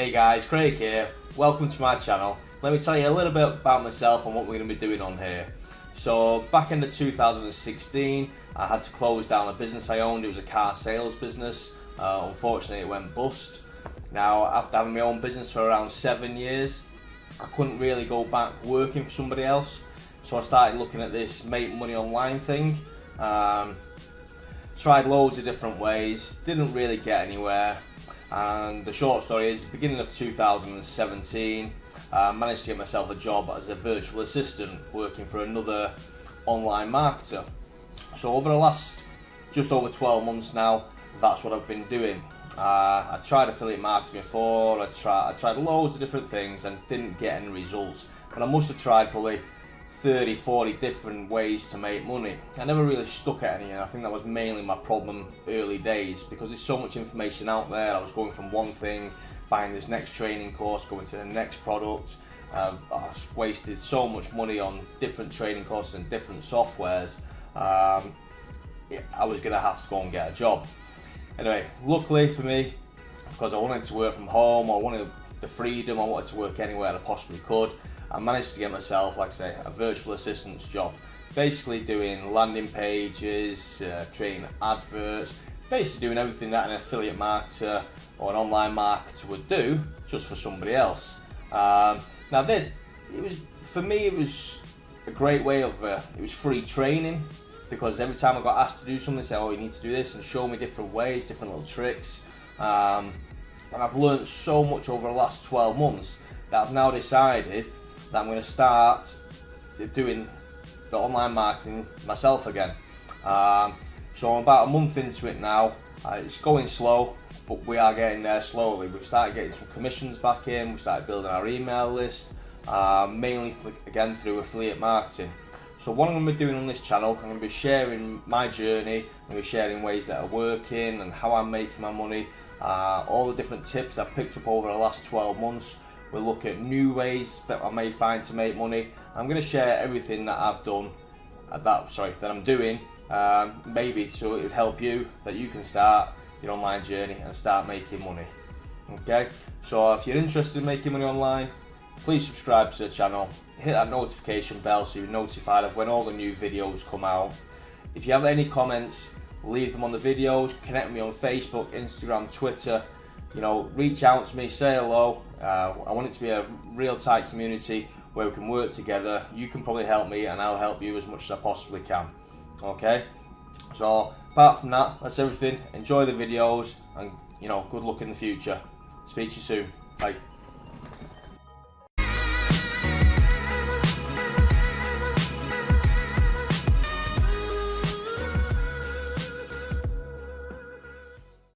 Hey guys, Craig here. Welcome to my channel. Let me tell you a little bit about myself and what we're going to be doing on here. So back in 2016, I had to close down a business I owned. It was a car sales business. Unfortunately, it went bust. Now, after having my own business for around 7 years, I couldn't really go back working for somebody else. So I started looking at this make money online thing. Tried loads of different ways, didn't really get anywhere. And the short story is, beginning of 2017, I managed to get myself a job as a virtual assistant working for another online marketer. So over the last just over 12 months now, that's what I've been doing. I tried affiliate marketing before, I tried loads of different things and didn't get any results. But I must have tried probably 30, 40 different ways to make money. I never really stuck at any, and I think that was mainly my problem early days, because there's so much information out there. I was going from one thing, buying this next training course, going to the next product. I wasted so much money on different training courses and different softwares. I was going to have to go and get a job. Anyway, luckily for me, because I wanted to work from home, I wanted the freedom, I wanted to work anywhere I possibly could, I managed to get myself, like I say, a virtual assistant's job. Basically doing landing pages, creating adverts, basically doing everything that an affiliate marketer or an online marketer would do, just for somebody else. For me, it was a great way of, it was free training, because every time I got asked to do something, they say, oh, you need to do this, and show me different ways, different little tricks. And I've learned so much over the last 12 months that I've now decided that I'm going to start doing the online marketing myself again. So I'm about a month into it now. It's going slow, but we are getting there slowly. We've started getting some commissions back in, we started building our email list, mainly again through affiliate marketing. So what I'm going to be doing on this channel, I'm going to be sharing my journey, I'm going to be sharing ways that are working and how I'm making my money, all the different tips I've picked up over the last 12 months. We'll look at new ways that I may find to make money. I'm going to share everything that I've done, that I'm doing, maybe so it would help you, that you can start your online journey and start making money. Okay, so if you're interested in making money online, please subscribe to the channel, hit that notification bell so you're notified of when all the new videos come out. If you have any comments, leave them on the videos, connect with me on Facebook, Instagram, Twitter. You know, reach out to me, say hello. I want it to be a real tight community where we can work together. You can probably help me and I'll help you as much as I possibly can. Okay, so apart from that, that's everything. Enjoy the videos and, you know, good luck in the future. Speak to you soon. Bye.